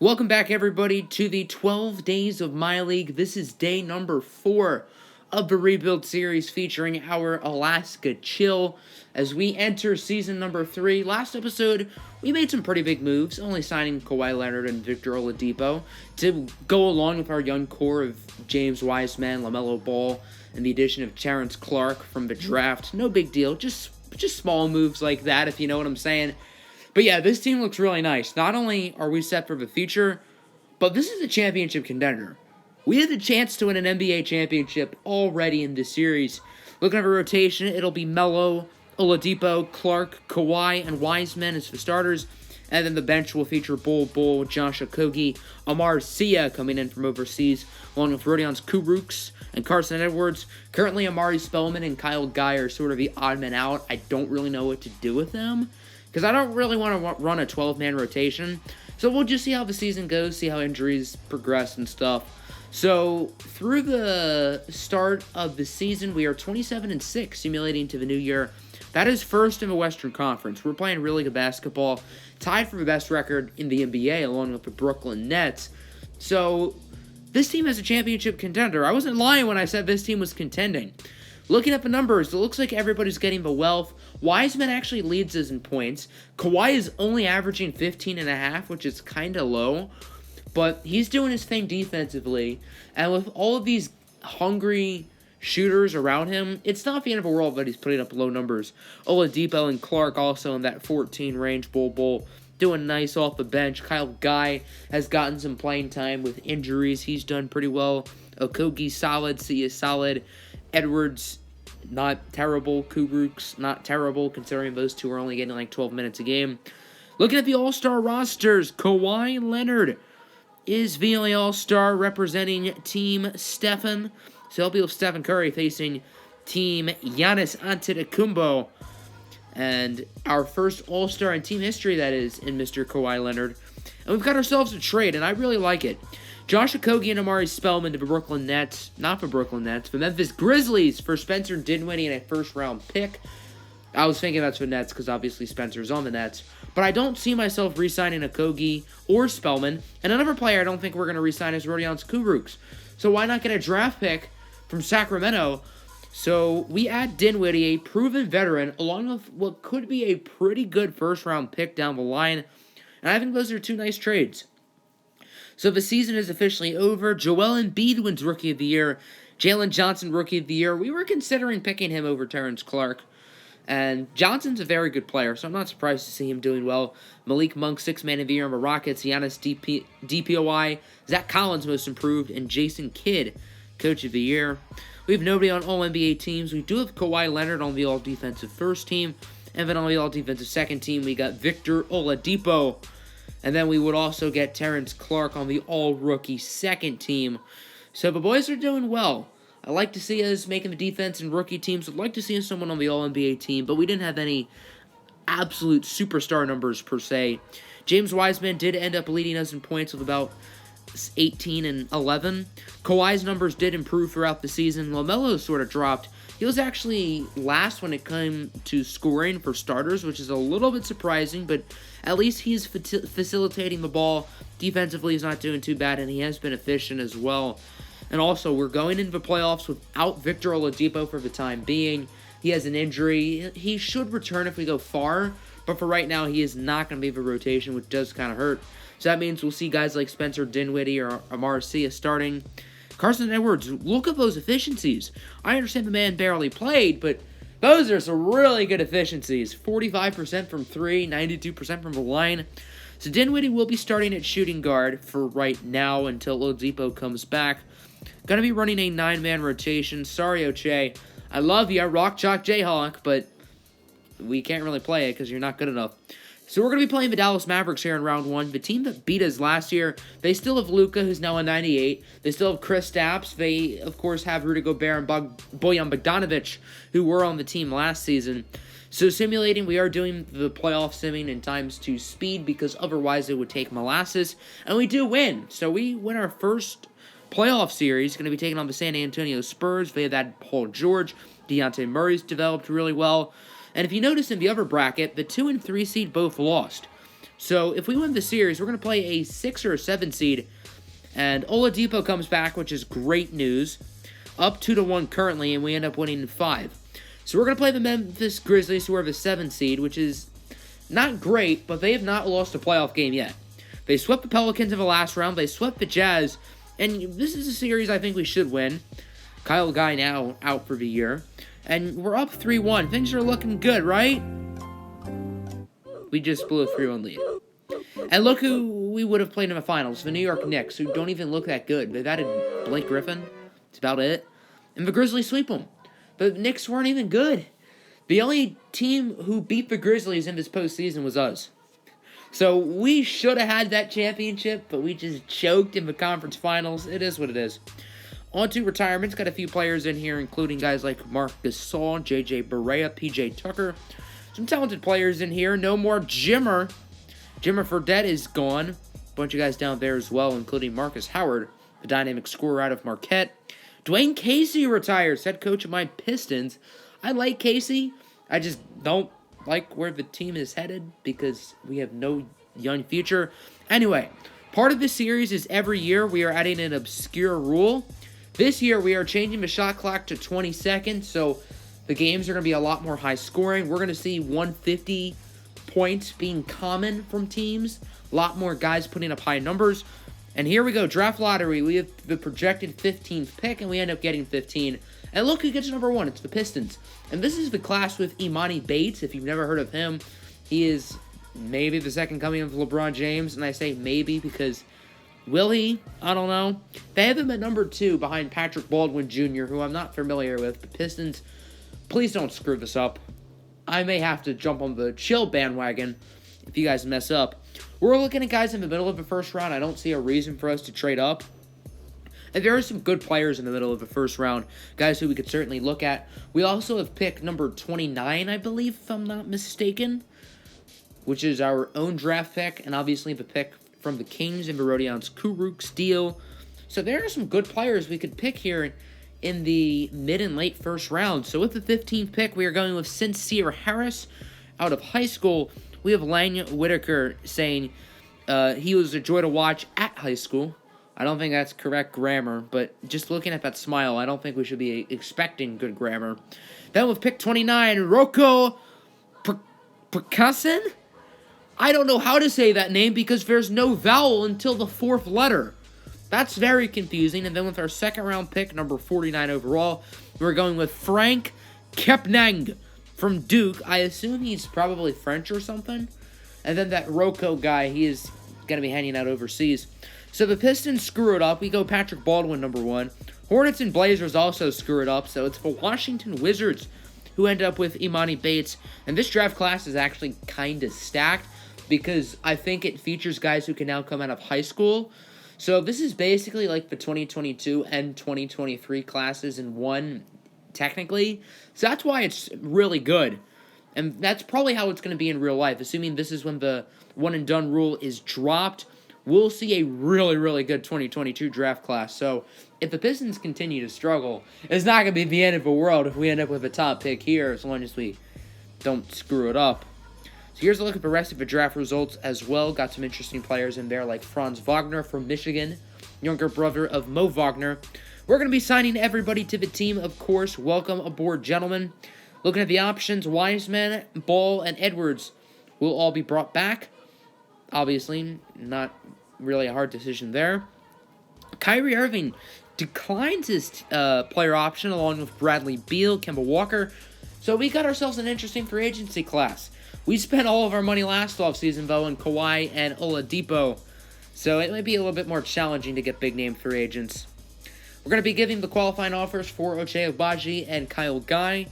Welcome back, everybody, to the 12 Days of MyLeague. This is day number 4 of the Rebuild series featuring our Alaska Chill as we enter season number 3. Last episode, we made some pretty big moves, only signing Kawhi Leonard and Victor Oladipo to go along with our young core of James Wiseman, LaMelo Ball, and the addition of Terrence Clark from the draft. No big deal, just small moves like that, if you know what I'm saying. But yeah, this team looks really nice. Not only are we set for the future, but this is a championship contender. We have the chance to win an NBA championship already in this series. Looking at a rotation, it'll be Melo, Oladipo, Clark, Kawhi, and Wiseman as the starters. And then the bench will feature Bull, Josh Okogie, Amar Sia coming in from overseas, along with Rodion's Kurucs and Carson Edwards. Currently, Amari Spellman and Kyle Guy are sort of the odd men out. I don't really know what to do with them, because I don't really want to run a 12-man rotation. So we'll just see how the season goes, see how injuries progress and stuff. So through the start of the season, we are 27-6, simulating to the new year. That is first in the Western Conference. We're playing really good basketball, tied for the best record in the NBA, along with the Brooklyn Nets. So this team is a championship contender. I wasn't lying when I said this team was contending. Looking at the numbers, it looks like everybody's getting the wealth. Wiseman actually leads us in points. Kawhi is only averaging 15.5, which is kind of low. But he's doing his thing defensively. And with all of these hungry shooters around him, it's not the end of the world that he's putting up low numbers. Oladipo and Clark also in that 14 range. Bull, doing nice off the bench. Kyle Guy has gotten some playing time with injuries. He's done pretty well. Okogie solid. Sia solid. Edwards, not terrible. Kurucs, not terrible, considering those two are only getting like 12 minutes a game. Looking at the All-Star rosters, Kawhi Leonard is the only All-Star representing Team Stephen. So he'll be with Stephen Curry facing Team Giannis Antetokounmpo. And our first All-Star in team history, that is, in Mr. Kawhi Leonard. And we've got ourselves a trade, and I really like it. Josh Okogie and Amari Spellman to the Brooklyn Nets, not the Brooklyn Nets, the Memphis Grizzlies for Spencer Dinwiddie and a first-round pick. I was thinking that's for Nets because obviously Spencer's on the Nets. But I don't see myself re-signing Okogie or Spellman. And another player I don't think we're going to re-sign is Rodion's Kurucs. So why not get a draft pick from Sacramento? So we add Dinwiddie, a proven veteran, along with what could be a pretty good first-round pick down the line. And I think those are two nice trades. So the season is officially over. Joel Embiid wins Rookie of the Year. Jalen Johnson, Rookie of the Year. We were considering picking him over Terrence Clark. And Johnson's a very good player, so I'm not surprised to see him doing well. Malik Monk, 6th Man of the Year on the Rockets. Giannis DPOI. Zach Collins, Most Improved. And Jason Kidd, Coach of the Year. We have nobody on All-NBA teams. We do have Kawhi Leonard on the All-Defensive First Team. And then on the All-Defensive Second Team, we got Victor Oladipo. And then we would also get Terrence Clark on the All-Rookie Second Team. So the boys are doing well. I like to see us making the defense and rookie teams. I'd like to see someone on the All-NBA team, but we didn't have any absolute superstar numbers per se. James Wiseman did end up leading us in points with about 18 and 11. Kawhi's numbers did improve throughout the season. LaMelo sort of dropped. He was actually last when it came to scoring for starters, which is a little bit surprising, but at least he's facilitating the ball. Defensively, he's not doing too bad, and he has been efficient as well. And also, we're going into the playoffs without Victor Oladipo for the time being. He has an injury. He should return if we go far, but for right now, he is not going to be the rotation, which does kind of hurt. So that means we'll see guys like Spencer Dinwiddie or Amar Sia starting. Carson Edwards, look at those efficiencies. I understand the man barely played, but those are some really good efficiencies. 45% from 3, 92% from the line. So Dinwiddie will be starting at shooting guard for right now until Oladipo comes back. Going to be running a 9-man rotation. Sorry, Oche. I love you, Rock Chalk Jayhawk, but we can't really play it because you're not good enough. So we're going to be playing the Dallas Mavericks here in round 1. The team that beat us last year, they still have Luka, who's now a 98. They still have Kristaps. They, of course, have Rudy Gobert and Bojan Bogdanovic, who were on the team last season. So simulating, we are doing the playoff simming in times 2 speed because otherwise it would take molasses. And we do win. So we win our first playoff series. Going to be taking on the San Antonio Spurs. They have that Paul George. Dejounte Murray's developed really well. And if you notice in the other bracket, the 2 and 3 seed both lost. So if we win the series, we're going to play a 6 or a 7 seed. And Oladipo comes back, which is great news. Up 2-1 currently, and we end up winning 5. So we're going to play the Memphis Grizzlies, who are the 7 seed, which is not great, but they have not lost a playoff game yet. They swept the Pelicans in the last round. They swept the Jazz. And this is a series I think we should win. Kyle Guy now out for the year. And we're up 3-1. Things are looking good, right? We just blew a 3-1 lead. And look who we would have played in the finals. The New York Knicks, who don't even look that good. They've added Blake Griffin. That's about it. And the Grizzlies sweep them. The Knicks weren't even good. The only team who beat the Grizzlies in this postseason was us. So we should have had that championship, but we just choked in the conference finals. It is what it is. On to retirements. Got a few players in here, including guys like Marc Gasol, J.J. Barea, P.J. Tucker. Some talented players in here. No more Jimmer. Jimmer Fredette is gone. A bunch of guys down there as well, including Marcus Howard, the dynamic scorer out of Marquette. Dwayne Casey retires, head coach of my Pistons. I like Casey. I just don't like where the team is headed because we have no young future. Anyway, part of this series is every year we are adding an obscure rule. This year we are changing the shot clock to 20 seconds, so the games are going to be a lot more high scoring. We're going to see 150 points being common from teams. A lot more guys putting up high numbers. And here we go, draft lottery. We have the projected 15th pick, and we end up getting 15. And look who gets number 1. It's the Pistons. And this is the class with Imani Bates. If you've never heard of him, he is maybe the second coming of LeBron James. And I say maybe because will he? I don't know. They have him at number 2 behind Patrick Baldwin Jr., who I'm not familiar with. The Pistons, please don't screw this up. I may have to jump on the chill bandwagon if you guys mess up. We're looking at guys in the middle of the first round. I don't see a reason for us to trade up. And there are some good players in the middle of the first round, guys who we could certainly look at. We also have pick number 29, I believe, if I'm not mistaken, which is our own draft pick, and obviously the pick from the Kings and Barodian's Kuruks deal. So there are some good players we could pick here in the mid and late first round. So with the 15th pick, we are going with Sincere Harris out of high school. We have Lang Whitaker saying he was a joy to watch at high school. I don't think that's correct grammar, but just looking at that smile, I don't think we should be expecting good grammar. Then with pick 29, Roko Percussion? I don't know how to say that name because there's no vowel until the 4th letter. That's very confusing. And then with our second round pick, number 49 overall, we're going with Frank Kepnang from Duke. I assume he's probably French or something. And then that Roko guy, he is going to be hanging out overseas. So the Pistons screw it up. We go Patrick Baldwin, number 1. Hornets and Blazers also screw it up. So it's the Washington Wizards who end up with Imani Bates. And this draft class is actually kind of stacked because I think it features guys who can now come out of high school. So this is basically like the 2022 and 2023 classes in one, technically. So that's why it's really good. And that's probably how it's going to be in real life. Assuming this is when the one-and-done rule is dropped, we'll see a really, really good 2022 draft class. So if the Pistons continue to struggle, it's not going to be the end of the world if we end up with a top pick here, as long as we don't screw it up. So here's a look at the rest of the draft results as well. Got some interesting players in there like Franz Wagner from Michigan, younger brother of Mo Wagner. We're going to be signing everybody to the team, of course. Welcome aboard, gentlemen. Looking at the options, Wiseman, Ball, and Edwards will all be brought back. Obviously, not really a hard decision there. Kyrie Irving declines his player option along with Bradley Beal, Kemba Walker. So we got ourselves an interesting free agency class. We spent all of our money last offseason, though, on Kawhi and Oladipo. So it might be a little bit more challenging to get big-name free agents. We're going to be giving the qualifying offers for Ochai Agbaji and Kyle Guy.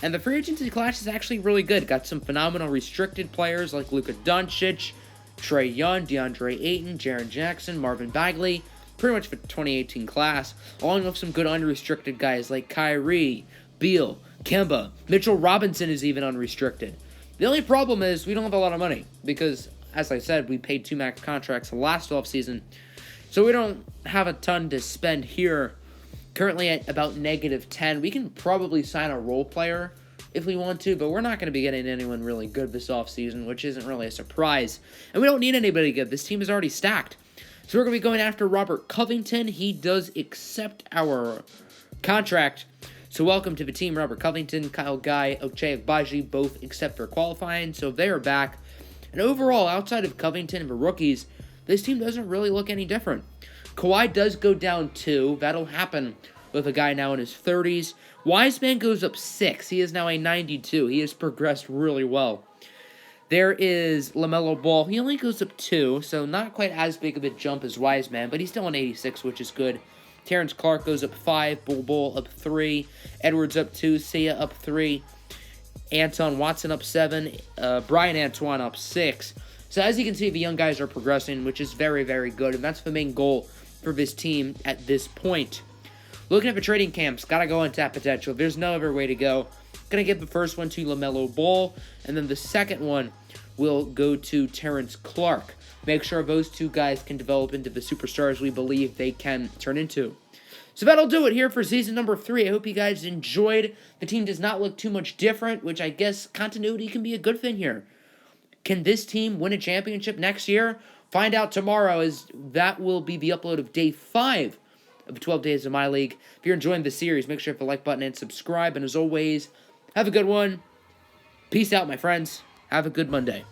And the free agency class is actually really good. Got some phenomenal restricted players like Luka Doncic, Trae Young, DeAndre Ayton, Jaren Jackson, Marvin Bagley. Pretty much the 2018 class. Along with some good unrestricted guys like Kyrie, Beal, Kemba. Mitchell Robinson is even unrestricted. The only problem is we don't have a lot of money because, as I said, we paid 2 max contracts last offseason. So we don't have a ton to spend here. Currently at about -10. We can probably sign a role player if we want to, but we're not going to be getting anyone really good this offseason, which isn't really a surprise. And we don't need anybody good. This team is already stacked. So we're going to be going after Robert Covington. He does accept our contract. So welcome to the team, Robert Covington, Kyle Guy, Ochai Agbaji, both accept for qualifying. So they are back. And overall, outside of Covington and the rookies, this team doesn't really look any different. Kawhi does go down 2. That'll happen with a guy now in his 30s. Wiseman goes up 6. He is now a 92. He has progressed really well. There is LaMelo Ball. He only goes up 2, so not quite as big of a jump as Wiseman, but he's still an 86, which is good. Terrence Clark goes up 5. Bol up 3. Edwards up 2. Sia up 3. Anton Watson up 7. Brian Antoine up 6. So as you can see, the young guys are progressing, which is very, very good, and that's the main goal for this team at this point. Looking at the trading camps, gotta go on tap potential. There's no other way to go. Gonna give the first one to LaMelo Ball, and then the second one will go to Terrence Clark. Make sure those two guys can develop into the superstars we believe they can turn into. So that'll do it here for season number 3. I hope you guys enjoyed. The team does not look too much different, which I guess continuity can be a good thing here. Can this team win a championship next year? Find out tomorrow, as that will be the upload of day 5 of 12 Days of MyLeague. If you're enjoying the series, make sure to hit the like button and subscribe. And as always, have a good one. Peace out, my friends. Have a good Monday.